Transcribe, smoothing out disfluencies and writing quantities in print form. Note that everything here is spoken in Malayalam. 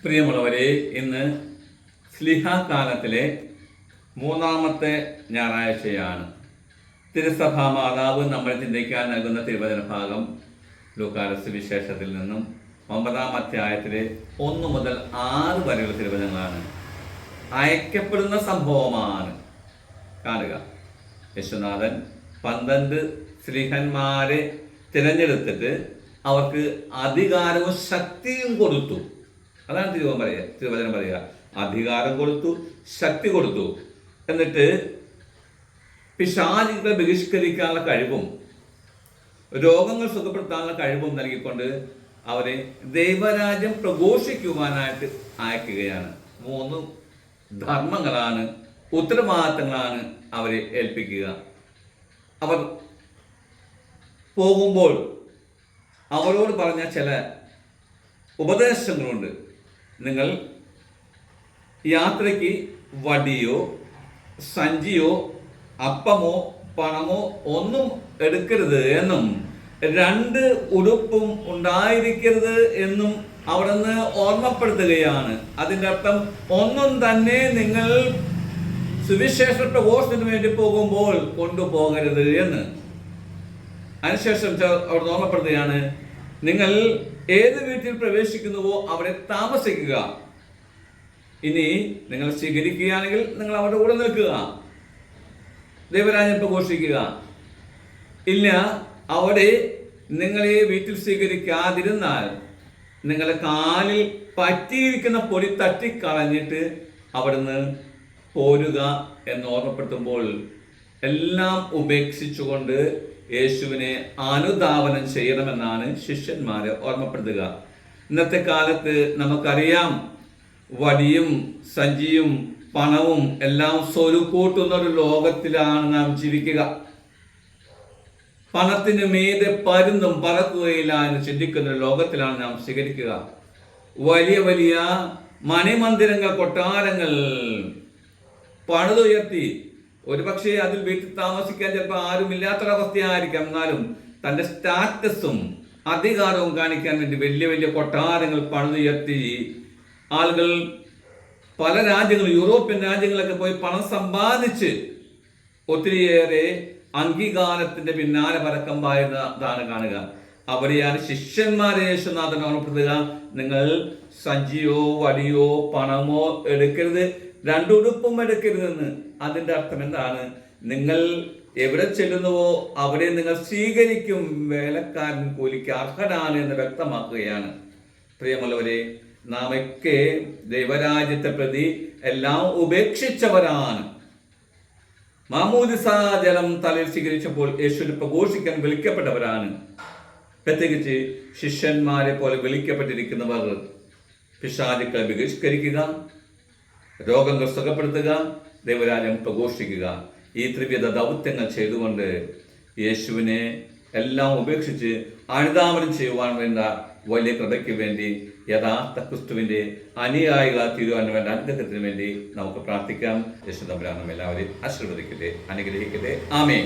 പ്രിയമുള്ളവരെ, ഇന്ന് സ്ലിഹാകാലത്തിലെ മൂന്നാമത്തെ ഞായറാഴ്ചയാണ്. തിരുസഭാ മാതാവ് നമ്മൾ ചിന്തിക്കാൻ നൽകുന്ന തിരുവചന ഭാഗം ലൂക്കായുടെ സുവിശേഷത്തിൽ നിന്നും 9-ാം അധ്യായത്തിലെ 1 മുതൽ 6 വരെയുള്ള തിരുവചനങ്ങളാണ്. അയക്കപ്പെടുന്ന സംഭവമാണ്. കാണുക, യേശുനാഥൻ 12 സ്ലിഹന്മാരെ തിരഞ്ഞെടുത്തിട്ട് അവർക്ക് അധികാരവും ശക്തിയും കൊടുത്തു. അതാണ് തിരുവചനം പറയുക. അധികാരം കൊടുത്തു, ശക്തി കൊടുത്തു. എന്നിട്ട് പിശാചുക്കളെ ബഹിഷ്കരിക്കാനുള്ള കഴിവും രോഗങ്ങൾ സുഖപ്പെടുത്താനുള്ള കഴിവും നൽകിക്കൊണ്ട് അവരെ ദൈവരാജ്യം പ്രഘോഷിക്കുവാനായിട്ട് അയക്കുകയാണ്. 3 ധർമ്മങ്ങളാണ്, ഉത്തരവാദിത്തങ്ങളാണ് അവരെ ഏൽപ്പിക്കുക. അവർ പോകുമ്പോൾ അവരോട് പറഞ്ഞ ചില ഉപദേശങ്ങളുണ്ട്. നിങ്ങൾ യാത്രയ്ക്ക് വടിയോ സഞ്ചിയോ അപ്പമോ പണമോ ഒന്നും എടുക്കരുത് എന്നും 2 ഉടുപ്പും ഉണ്ടായിരിക്കരുത് എന്നും അവിടെ നിന്ന് ഓർമ്മപ്പെടുത്തുകയാണ്. അതിൻ്റെ അർത്ഥം ഒന്നും തന്നെ നിങ്ങൾ സുവിശേഷ പ്രഘോഷണത്തിന് വേണ്ടി പോകുമ്പോൾ കൊണ്ടുപോകരുത് എന്ന്. അതിനുശേഷം അവിടെ ഓർമ്മപ്പെടുത്തുകയാണ്, നിങ്ങൾ ഏത് വീട്ടിൽ പ്രവേശിക്കുന്നുവോ അവിടെ താമസിക്കുക. ഇനി നിങ്ങൾ സ്വീകരിക്കുകയാണെങ്കിൽ നിങ്ങൾ അവരുടെ കൂടെ നിൽക്കുക, ദൈവരാജ്യം പ്രഘോഷിക്കുക. ഇല്ല, അവിടെ നിങ്ങളെ വീട്ടിൽ സ്വീകരിക്കാതിരുന്നാൽ നിങ്ങളുടെ കാലിൽ പറ്റിയിരിക്കുന്ന പൊടി തട്ടിക്കളഞ്ഞിട്ട് അവിടുന്ന് പോരുക എന്ന് ഓർമ്മപ്പെടുത്തുമ്പോൾ എല്ലാം ഉപേക്ഷിച്ചുകൊണ്ട് യേശുവിനെ അനുധാവനം ചെയ്യണമെന്നാണ് ശിഷ്യന്മാരെ ഓർമ്മപ്പെടുത്തുക. ഇന്നത്തെ കാലത്ത് നമുക്കറിയാം, വടിയും സഞ്ചിയും പണവും എല്ലാം സ്വരുക്കൂട്ടുന്ന ഒരു ലോകത്തിലാണ് നാം ജീവിക്കുക. പണത്തിന് മീതെ പരുന്നും പറക്കുകയില്ല എന്ന് ചിന്തിക്കുന്ന ഒരു ലോകത്തിലാണ് നാം സ്വീകരിക്കുക. വലിയ വലിയ മണിമന്ദിരങ്ങൾ, കൊട്ടാരങ്ങൾ പണിതുയർത്തി, ഒരുപക്ഷെ അതിൽ വീട്ടിൽ താമസിക്കാൻ ചിലപ്പോൾ ആരുമില്ലാത്തൊരവസ്ഥയായിരിക്കാം. എന്നാലും തൻ്റെ സ്റ്റാറ്റസും അധികാരവും കാണിക്കാൻ വേണ്ടി വലിയ വലിയ കൊട്ടാരങ്ങൾ പണിതുയർത്തി ആളുകൾ പല രാജ്യങ്ങളും, യൂറോപ്യൻ രാജ്യങ്ങളൊക്കെ പോയി പണം സമ്പാദിച്ച് ഒത്തിരിയേറെ അംഗീകാരത്തിന്റെ പിന്നാലെ പരക്കം പായുന്നതാണ് കാണുക. അവിടെയാണ് ശിഷ്യന്മാരെ യേശുനാഥൻ ഓർമ്മപ്പെടുത്തുക, നിങ്ങൾ സഞ്ചിയോ വടിയോ പണമോ എടുക്കരുത്, 2 ഉടുപ്പും എടുക്കരുതെന്ന്. അതിൻ്റെ അർത്ഥം എന്താണ്? നിങ്ങൾ എവിടെ ചെല്ലുന്നുവോ അവിടെ നിങ്ങൾ സ്വീകരിക്കും വേലക്കാരൻ കൂലിക്ക് അർഹനാണ് എന്ന് വ്യക്തമാക്കുകയാണ്. പ്രിയമുള്ളവരെ, നാം ഒക്കെ ദൈവരാജ്യത്തെ പ്രതി എല്ലാം ഉപേക്ഷിച്ചവരാണ്. മാമോദിസ ജലം തലയിൽ സ്വീകരിച്ചപ്പോൾ യേശുവിനെ പ്രഘോഷിക്കാൻ വിളിക്കപ്പെട്ടവരാണ്. പ്രത്യേകിച്ച് ശിഷ്യന്മാരെ പോലെ വിളിക്കപ്പെട്ടിരിക്കുന്നവർ പിശാചുക്കളെ ബഹിഷ്കരിക്കുക, രോഗങ്ങൾ സുഖപ്പെടുത്തുക, ദൈവരാജ്യം പ്രഘോഷിക്കുക. ഈ ത്രിവിധ ദൗത്യങ്ങൾ ചെയ്തുകൊണ്ട് യേശുവിനെ എല്ലാം ഉപേക്ഷിച്ച് അനുധാവനം ചെയ്യുവാൻ വേണ്ട വലിയ കൃപയ്ക്ക് വേണ്ടി, യഥാർത്ഥ ക്രിസ്തുവിൻ്റെ അനുയായികളായി തീരുവാൻ വേണ്ട അനുഗ്രഹത്തിന് വേണ്ടി നമുക്ക് പ്രാർത്ഥിക്കാം. യേശു തമ്പുരാൻ എല്ലാവരെയും ആശീർവദിക്കട്ടെ, അനുഗ്രഹിക്കട്ടെ. ആമേൻ.